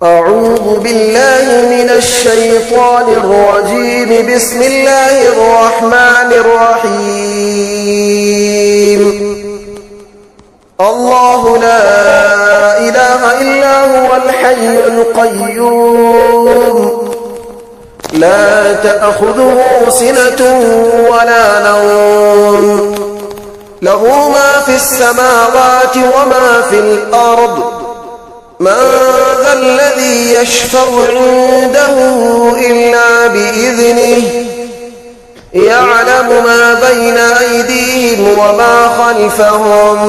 أعوذ بالله من الشيطان الرجيم. بسم الله الرحمن الرحيم. الله لا إله إلا هو الحي القيوم لا تأخذه سنة ولا نوم له ما في السماوات وما في الأرض من ذا الذي يشفع عنده إلا بإذنه يعلم ما بين أيديهم وما خلفهم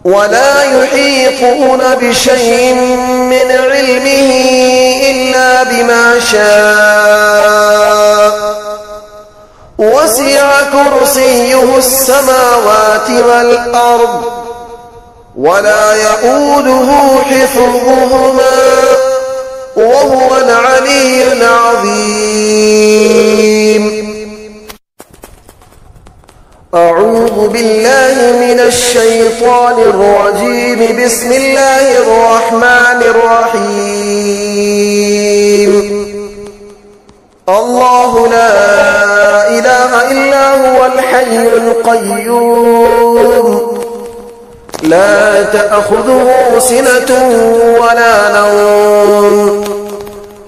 ولا يحيطون بشيء من علمه إلا بما شاء وسع كرسيه السماوات والأرض ولا يؤوده حفظهما وهو العلي العظيم. أعوذ بالله من الشيطان الرجيم. بسم الله الرحمن الرحيم. الله لا إله إلا هو الحي القيوم لا تأخذه سنة ولا نوم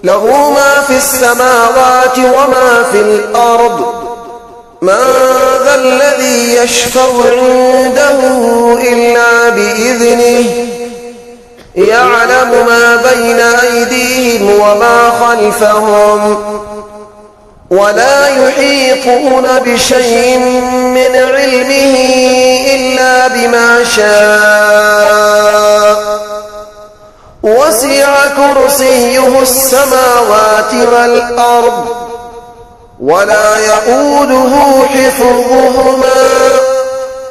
له ما في السماوات وما في الأرض من ذا الذي يشفع عنده إلا بإذنه يعلم ما بين أيديهم وما خلفهم ولا يحيطون بشيء من علمه إلا بما شاء وسع كرسيه السماوات والأرض ولا يؤوده حفظهما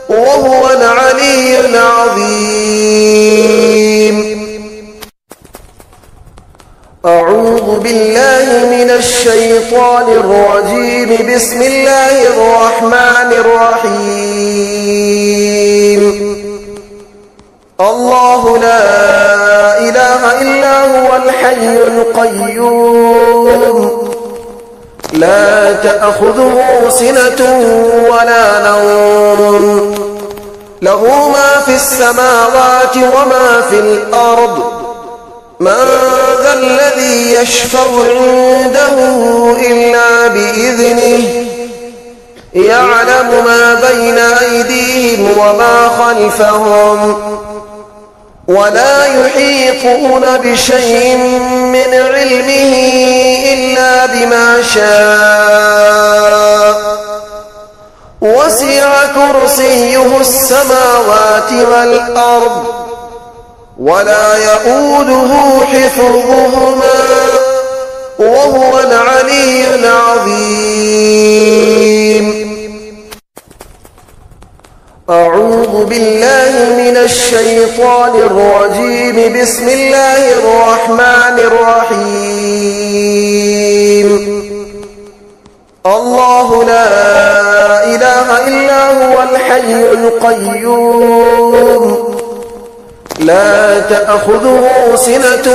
وهو العلي العظيم. أعوذ بالله من الشيطان الرجيم. بسم الله الرحمن الرحيم. الله لا إله إلا هو الحي القيوم لا تأخذه سنة ولا نوم له ما في السماوات وما في الأرض من ذا الذي يشفع عنده إلا بإذنه يعلم ما بين أيديهم وما خلفهم ولا يحيطون بشيء من علمه إلا بما شاء وسع كرسيه السماوات والأرض ولا يؤوده حفظهما وهو العلي العظيم. أعوذ بالله من الشيطان الرجيم. بسم الله الرحمن الرحيم. الله لا إله إلا هو الحي القيوم لا تأخذه سنة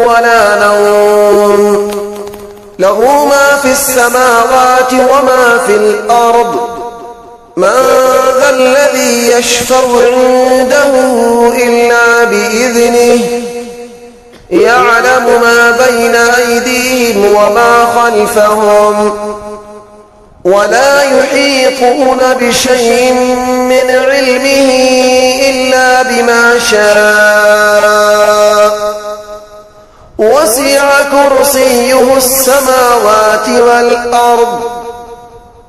ولا نوم له ما في السماوات وما في الأرض من ذا الذي يشفع عنده إلا بإذنه يعلم ما بين أيديهم وما خلفهم ولا يحيطون بشيء من علمه إلا بما شاء وسع كرسيه السماوات والأرض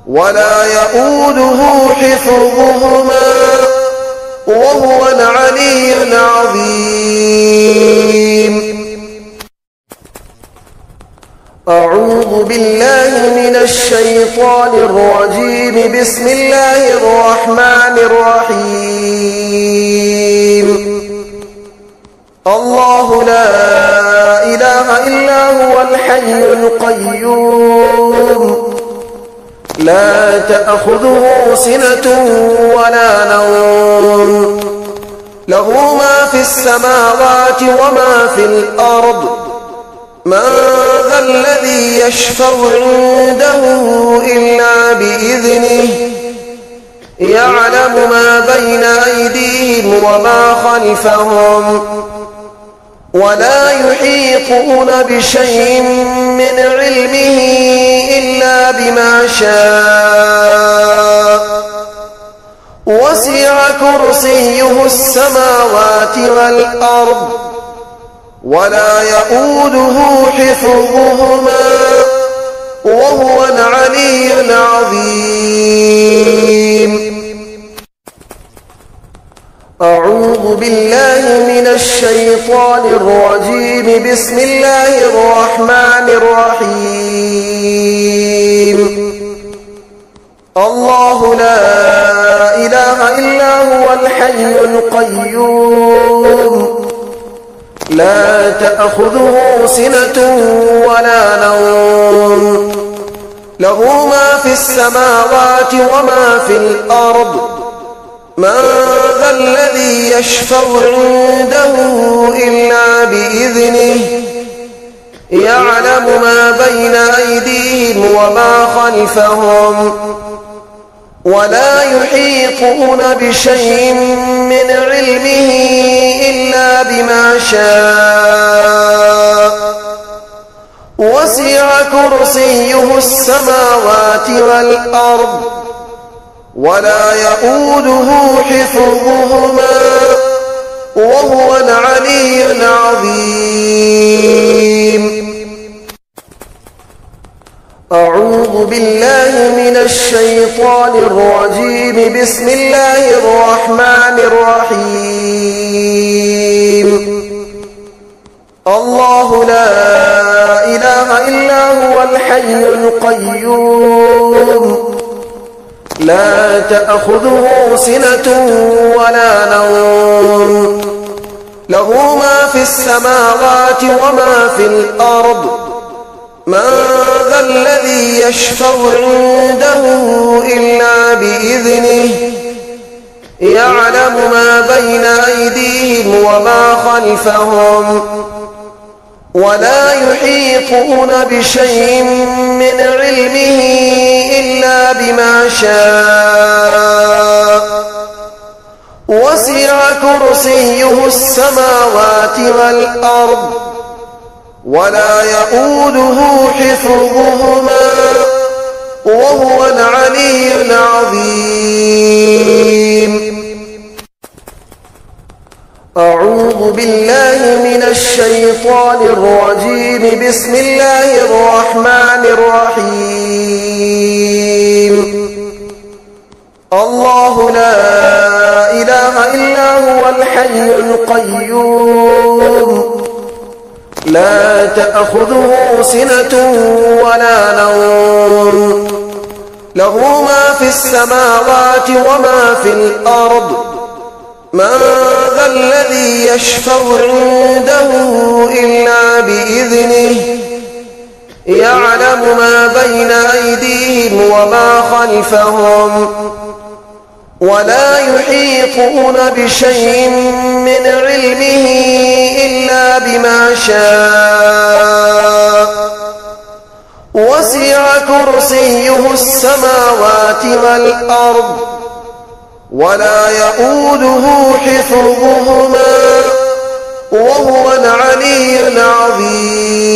ولا يؤوده حفظهما وهو العلي العظيم. أعوذ بالله من الشيطان الرجيم. بسم الله الرحمن الرحيم. الله لا إله إلا هو الحي القيوم لا تأخذه سنة ولا نوم له ما في السماوات وما في الأرض من ذا الذي يشفع عنده إلا بإذنه يعلم ما بين أيديهم وما خلفهم ولا يحيطون بشيء من علمه إلا بما شاء وسع كرسيه السماوات والأرض ولا يؤوده حفظهما وهو العلي العظيم. أعوذ بالله من الشيطان الرجيم. بسم الله الرحمن الرحيم. الله لا إله إلا هو الحي القيوم لا تأخذه سنة ولا نوم له ما في السماوات وما في الأرض من ذا الذي يشفع عنده إلا بإذنه يعلم ما بين أيديهم وما خلفهم ولا يحيطون بشيء من علمه إلا بما شاء وسع كرسيه السماوات والأرض ولا يؤوده حفظهما وهو العلي العظيم. أعوذ بالله من الشيطان الرجيم. بسم الله الرحمن الرحيم. الله لا إله إلا هو الحي القيوم لا تأخذه سنة ولا نوم له ما في السماوات وما في الأرض من ذا الذي يشفع عنده إلا بإذنه يعلم ما بين أيديهم وما خلفهم ولا يحيطون بشيء من علمه إلا بما شاء وسع كرسيه السماوات والأرض ولا يؤوده حفظهما وهو العلي العظيم. أعوذ بالله من الشيطان الرجيم. بسم الله الرحمن الرحيم. الله لا إله إلا هو الحي القيوم لا تأخذه سنة ولا نوم له ما في السماوات وما في الأرض من ذا الذي يشفع عنده إلا بإذنه يعلم ما بين أيديهم وما خلفهم ولا يحيطون بشيء من علمه إلا بما شاء وسع كرسيه السماوات والأرض ولا يؤوده حفظهما وهو العلي العظيم.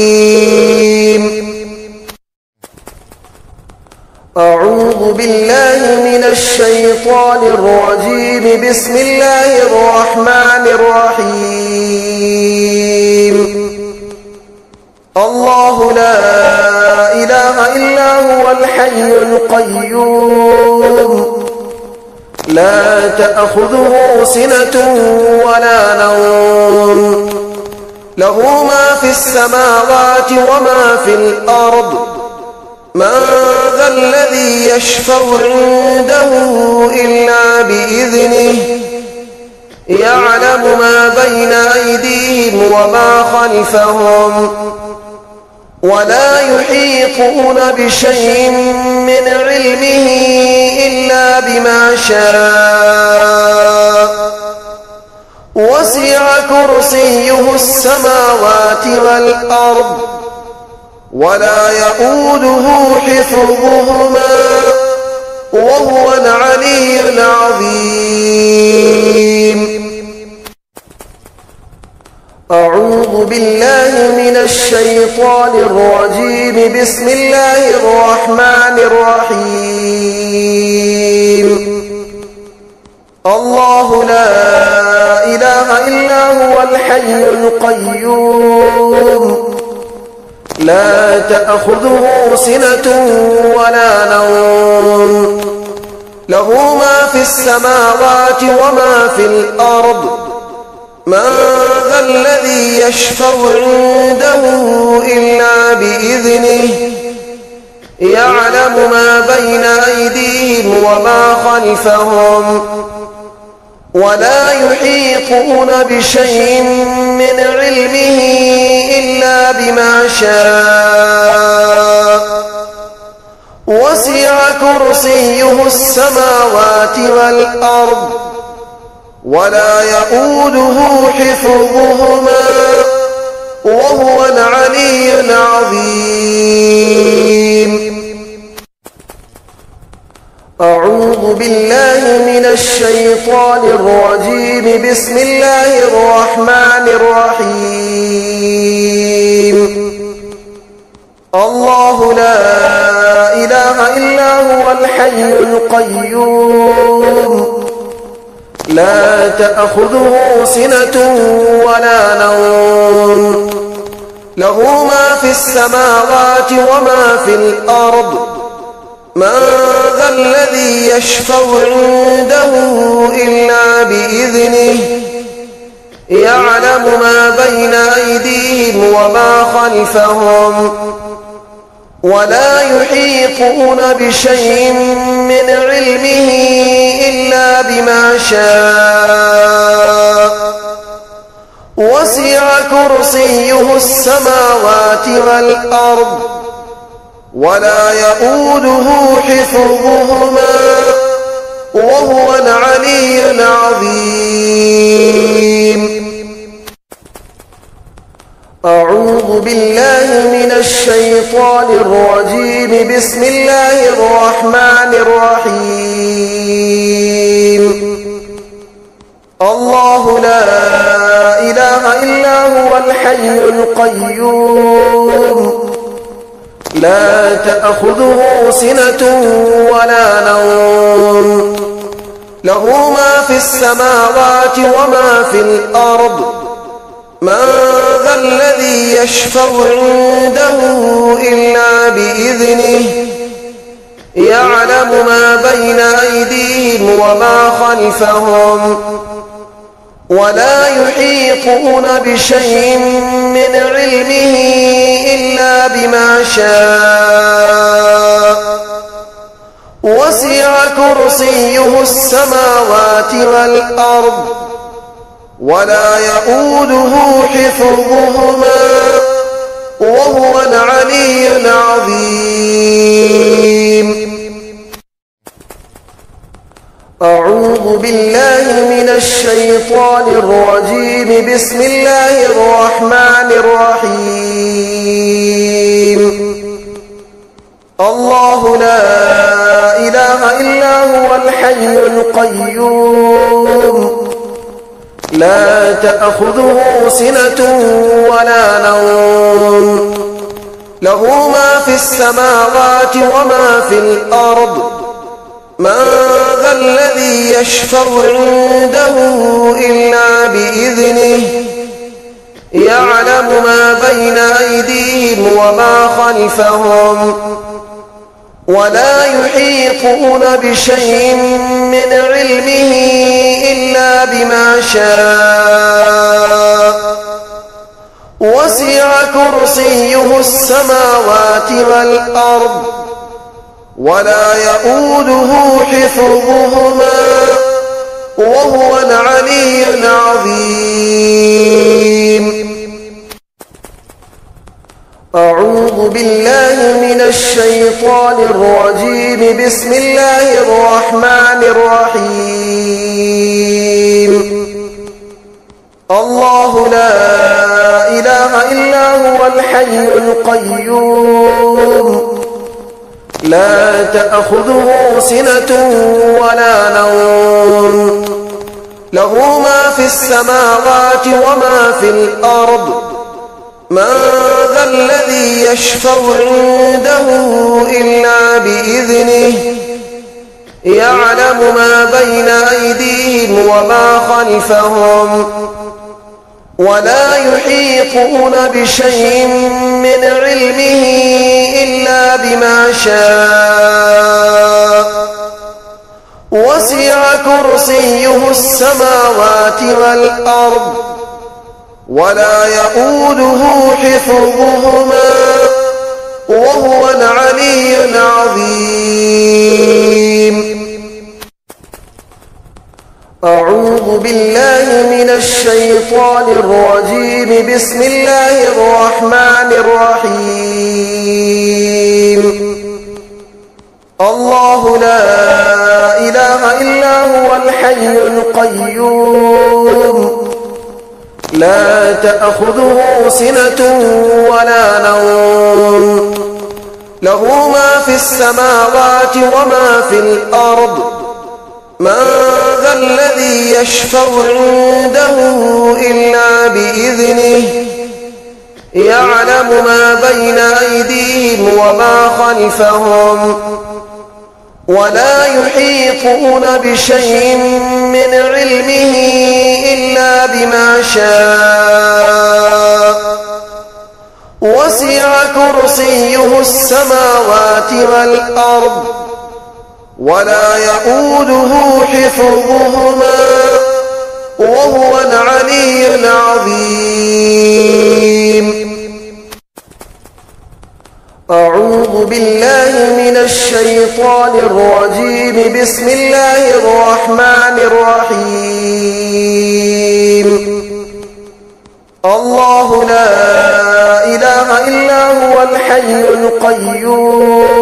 أعوذ بالله من الشيطان الرجيم. بسم الله الرحمن الرحيم. الله لا إله إلا هو الحي القيوم لا تأخذه سنة ولا نوم له ما في السماوات وما في الأرض من ذا الذي يشفع عنده إلا بإذنه يعلم ما بين أيديهم وما خلفهم ولا يحيطون بشيء من علمه إلا بما شاء وسع كرسيه السماوات والأرض ولا يئوده حفظهما وهو العلي العظيم. أعوذ بالله من الشيطان الرجيم. بسم الله الرحمن الرحيم. الله لا إله إلا هو الحي القيوم لا تأخذه سنة ولا نوم له ما في السماوات وما في الأرض من ذا الذي يشفع عنده إلا بإذنه يعلم ما بين أيديهم وما خلفهم ولا يحيطون بشيء من علمه إلا بما شاء وسع كرسيه السماوات والأرض ولا يئوده حفظهما وهو العلي العظيم. أعوذ بالله من الشيطان الرجيم. بسم الله الرحمن الرحيم. الله لا إله إلا هو الحي القيوم لا تأخذه سنة ولا نوم له ما في السماوات وما في الأرض من ذا الذي يشفع عنده إلا بإذنه يعلم ما بين أيديهم وما خلفهم ولا يحيطون بشيء من علمه إلا بما شاء وسع كرسيه السماوات والأرض ولا يئوده حفظهما وهو العلي العظيم. أعوذ بالله من الشيطان الرجيم. بسم الله الرحمن الرحيم. الله لا إله إلا هو الحي القيوم لا تأخذه سنة ولا نوم له ما في السماوات وما في الأرض من ذا الذي يشفع عنده إلا بإذنه يعلم ما بين أيديهم وما خلفهم ولا يحيطون بشيء من علمه إلا بما شاء وسع كرسيه السماوات والأرض ولا يئوده حفظهما وهو العلي العظيم. أعوذ بالله من الشيطان الرجيم. بسم الله الرحمن الرحيم. الله لا إله إلا هو الحي القيوم لا تأخذه سنة ولا نوم له ما في السماوات وما في الأرض من ذا الذي يشفع عنده إلا بإذنه يعلم ما بين أيديهم وما خلفهم ولا يحيطون بشيء من علمه إلا بما شاء وسع كرسيه السماوات والأرض ولا يئوده حفظهما وهو العلي العظيم. أعوذ بالله من الشيطان الرجيم. بسم الله الرحمن الرحيم. الله لا إله إلا هو الحي القيوم لا تأخذه سنة ولا نوم له ما في السماوات وما في الأرض من ذا الذي يشفع عنده إلا بإذنه يعلم ما بين أيديهم وما خلفهم ولا يحيطون بشيء من علمه إلا بما شاء وسع كرسيه السماوات والأرض ولا يؤوده حفظهما وهو العلي العظيم. أعوذ بالله من الشيطان الرجيم. بسم الله الرحمن الرحيم. الله لا إله إلا هو الحي القيوم لا تأخذه سنة ولا نوم له ما في السماوات وما في الأرض من ذا الذي يشفع عنده إلا بإذنه يعلم ما بين أيديهم وما خلفهم ولا يحيطون بشيء من علمه إلا بما شاء وسع كرسيه السماوات والأرض ولا يؤوده حفظهما وهو العلي العظيم. أعوذ بالله من الشيطان الرجيم. بسم الله الرحمن الرحيم. الله لا إله إلا هو الحي القيوم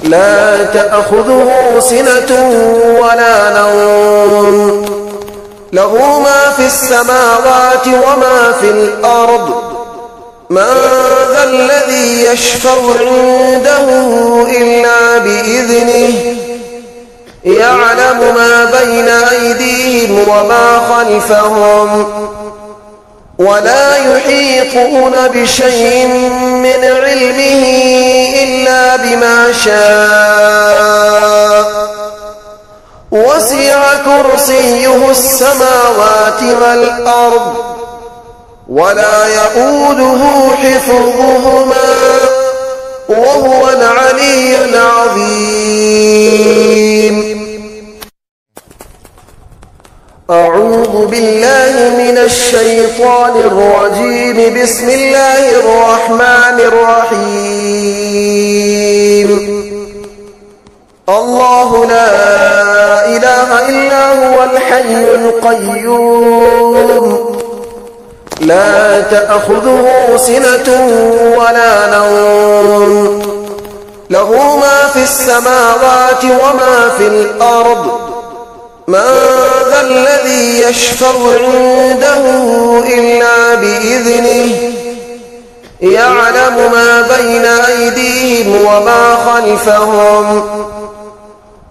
لا تأخذه سنة ولا نوم له ما في السماوات وما في الأرض من ذا الذي يشفع عنده إلا بإذنه يعلم ما بين أيديهم وما خلفهم ولا يحيطون بشيء من علمه إلا بما شاء وسع كرسيه السماوات والأرض ولا يؤوده حفظهما وهو العلي العظيم. أعوذ بالله من الشيطان الرجيم. بسم الله الرحمن الرحيم. الله لا إله إلا هو الحي القيوم لا تأخذه سنة ولا نوم له ما في السماوات وما في الأرض من ذا الذي يشفع عنده إلا بإذنه يعلم ما بين أيديهم وما خلفهم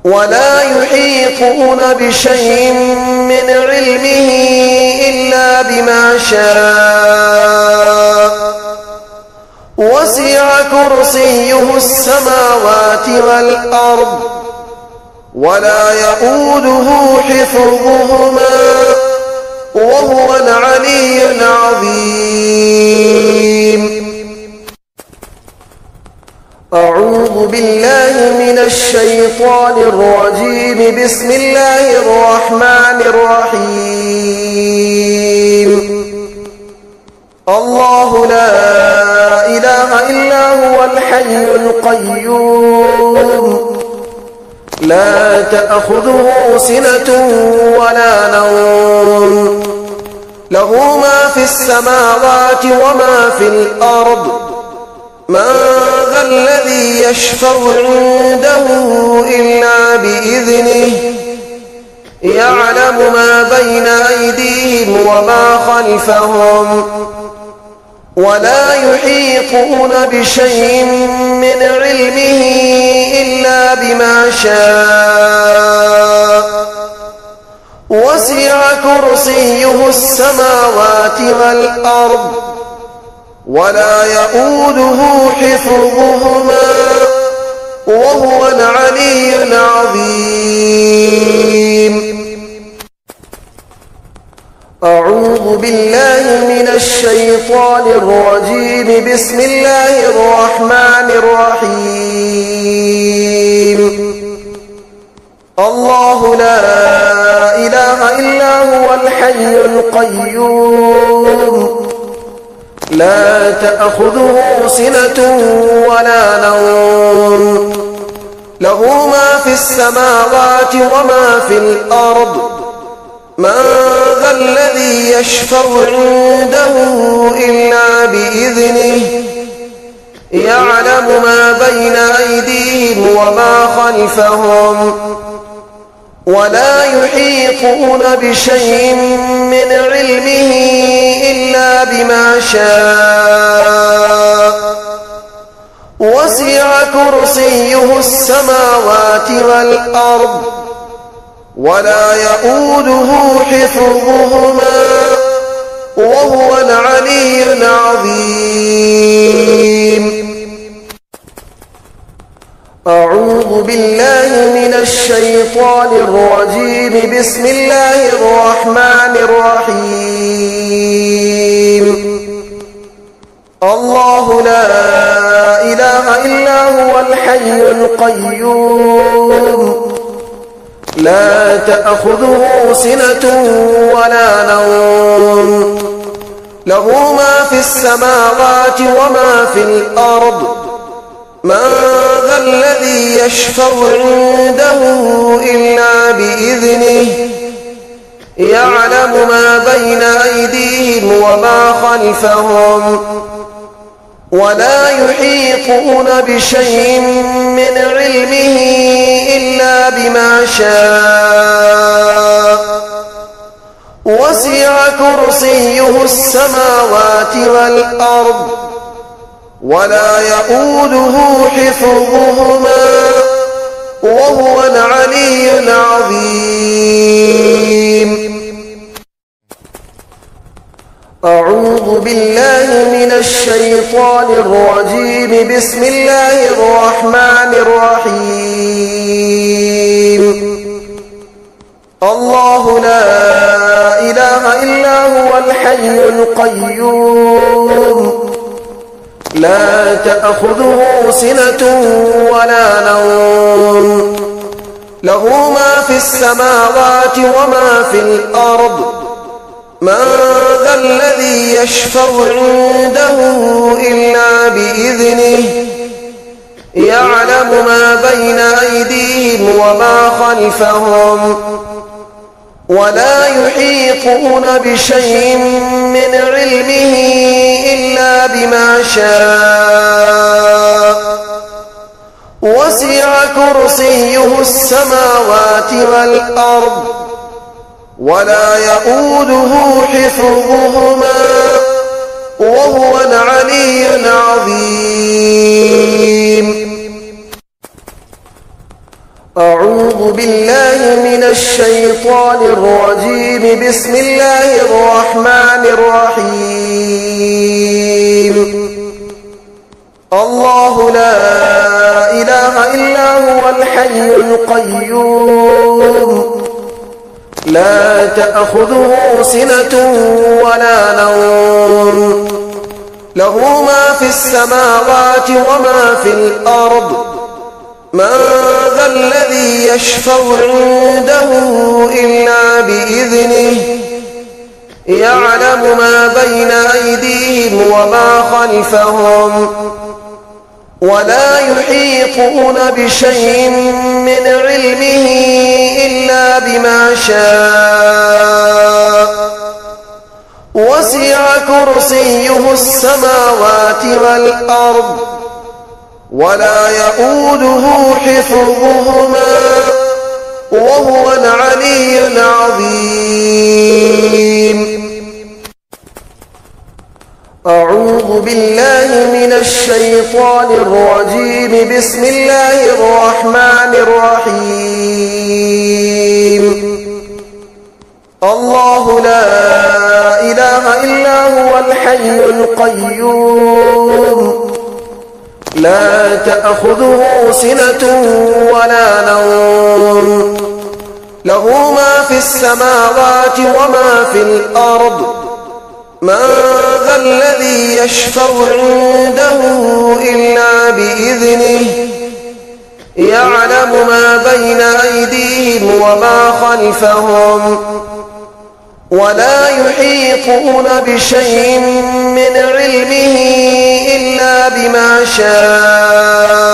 ولا يحيطون بشيء من علمه إلا بما شاء وسع كرسيه السماوات والأرض ولا يؤوده حفظهما وهو العلي العظيم. أعوذ بالله من الشيطان الرجيم. بسم الله الرحمن الرحيم. الله لا إله إلا هو الحي القيوم لا تأخذه سنة ولا نوم له ما في السماوات وما في الأرض من ذا الذي يشفع عنده إلا بإذنه يعلم ما بين أيديهم وما خلفهم ولا يحيطون بشيء من علمه إلا بما شاء وسع كرسيه السماوات والأرض ولا يؤوده حفظهما وهو العلي العظيم. أعوذ بالله من الشيطان الرجيم. بسم الله الرحمن الرحيم. الله لا إله إلا هو الحي القيوم لا تأخذه سنة ولا نوم له ما في السماوات وما في الأرض من ذا الذي يشفع عنده إلا بإذنه يعلم ما بين أيديهم وما خلفهم ولا يحيطون بشيء من علمه إلا بما شاء وسع كرسيه السماوات والأرض ولا يؤوده حفظهما وهو العلي العظيم. أعوذ بالله من الشيطان الرجيم. بسم الله الرحمن الرحيم. الله لا إله إلا هو الحي القيوم لا تأخذه سنة ولا نوم له ما في السماوات وما في الأرض من ذا الذي يشفع عنده إلا بإذنه يعلم ما بين أيديهم وما خلفهم ولا يحيطون بشيء من علمه إلا بما شاء وسع كرسيه السماوات والأرض ولا يؤوده حفظهما وهو العلي العظيم. أعوذ بالله من الشيطان الرجيم. بسم الله الرحمن الرحيم. الله لا إله إلا هو الحي القيوم لا تأخذه سنة ولا نوم له ما في السماوات وما في الأرض من ذا الذي يشفع عنده إلا بإذنه يعلم ما بين أيديهم وما خلفهم ولا يحيطون بشيء من علمه إلا بما شاء وسع كرسيه السماوات والأرض ولا يؤوده حفظهما وهو العلي العظيم. أعوذ بالله من الشيطان الرجيم. بسم الله الرحمن الرحيم. الله لا إله إلا هو الحي القيوم لا تأخذه سنة ولا نوم له ما في السماوات وما في الأرض من ذا الذي يشفع عنده إلا بإذنه يعلم ما بين أيديهم وما خلفهم ولا يحيطون بشيء من علمه إلا بما شاء وسع كرسيه السماوات والأرض ولا يؤوده حفظهما وهو العلي العظيم. أعوذ بالله من الشيطان الرجيم. بسم الله الرحمن الرحيم. الله لا إله إلا هو الحي القيوم لا تأخذه سنة ولا نوم له ما في السماوات وما في الأرض من ذا الذي يشفع عنده إلا بإذنه يعلم ما بين أيديهم وما خلفهم ولا يحيطون بشيء من علمه إلا بما شاء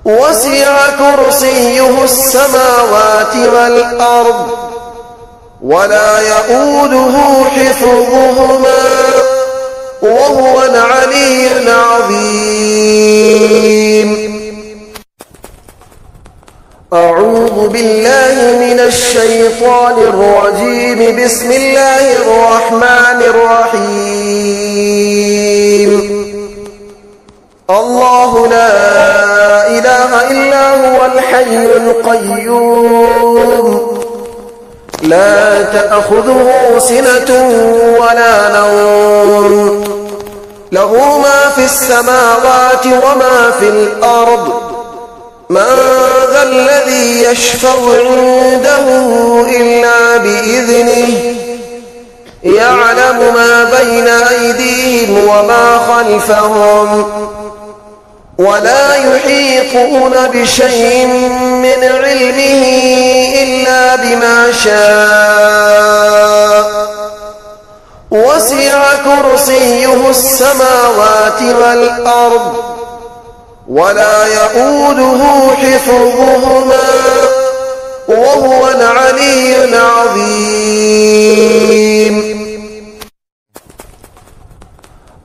وسع كرسيه السماوات والأرض ولا يؤوده حفظهما وهو العلي العظيم. أعوذ بالله من الشيطان الرجيم. بسم الله الرحمن الرحيم. الله لا إله إلا هو الحي القيوم لا تأخذه سنة ولا نوم له ما في السماوات وما في الأرض من ذا الذي يشفع عنده إلا بإذنه يعلم ما بين أيديهم وما خلفهم ولا يحيطون بشيء من علمه إلا بما شاء وسع كرسيه السماوات والأرض ولا يؤوده حفظهما وهو العلي العظيم.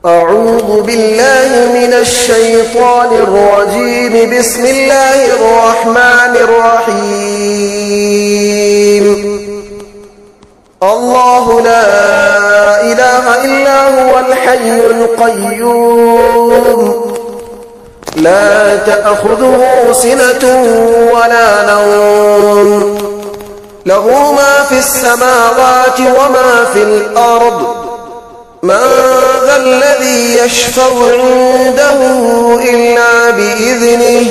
أعوذ بالله من الشيطان الرجيم. بسم الله الرحمن الرحيم. الله لا إله إلا هو الحي القيوم لا تأخذه سنة ولا نوم له ما في السماوات وما في الأرض من ذا الذي يشفع عنده إلا بإذنه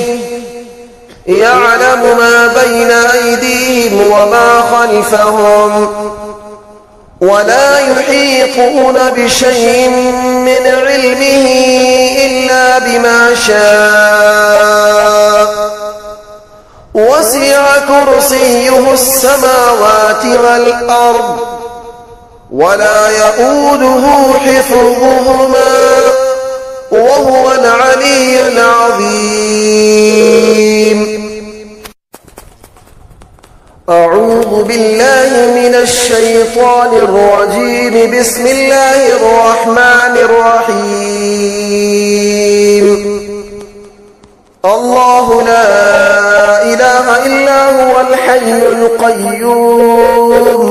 يعلم ما بين أيديهم وما خلفهم ولا يحيطون بشيء من علمه إلا بما شاء وسع كرسيه السماوات والأرض ولا يؤوده حفظهما وهو العلي العظيم. أعوذ بالله من الشيطان الرجيم. بسم الله الرحمن الرحيم. الله لا إله إلا هو الحي القيوم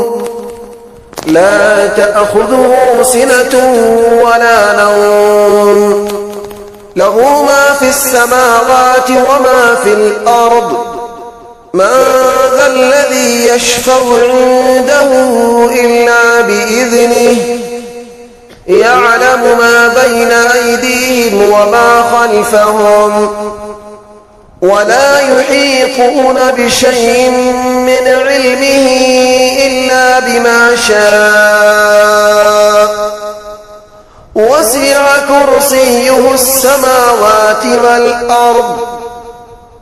لا تأخذه سنة ولا نوم له ما في السماوات وما في الأرض من ذا الذي يشفع عنده إلا بإذنه يعلم ما بين أيديهم وما خلفهم ولا يحيطون بشيء من علمه إلا بما شاء وسع كرسيه السماوات والأرض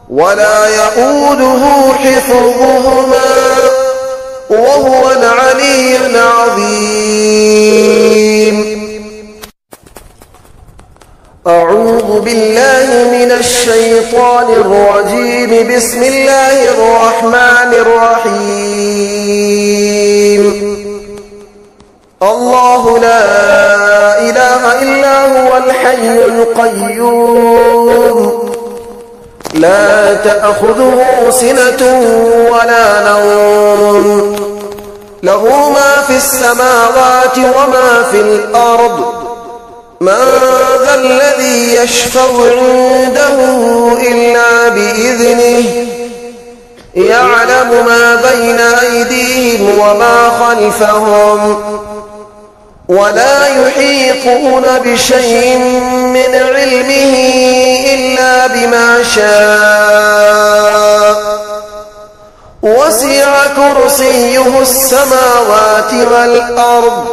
ولا يؤوده حفظهما وهو العلي العظيم. أعوذ بالله من الشيطان الرجيم. بسم الله الرحمن الرحيم. الله لا إله إلا هو الحي القيوم لا تأخذه سنة ولا نوم له ما في السماوات وما في الأرض من ذا الذي يشفع عنده إلا بإذنه يعلم ما بين أيديهم وما خلفهم ولا يحيطون بشيء من علمه إلا بما شاء وسع كرسيه السماوات والأرض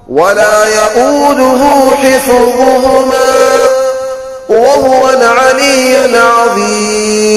ولا يؤوده حفظهما وهو العلي العظيم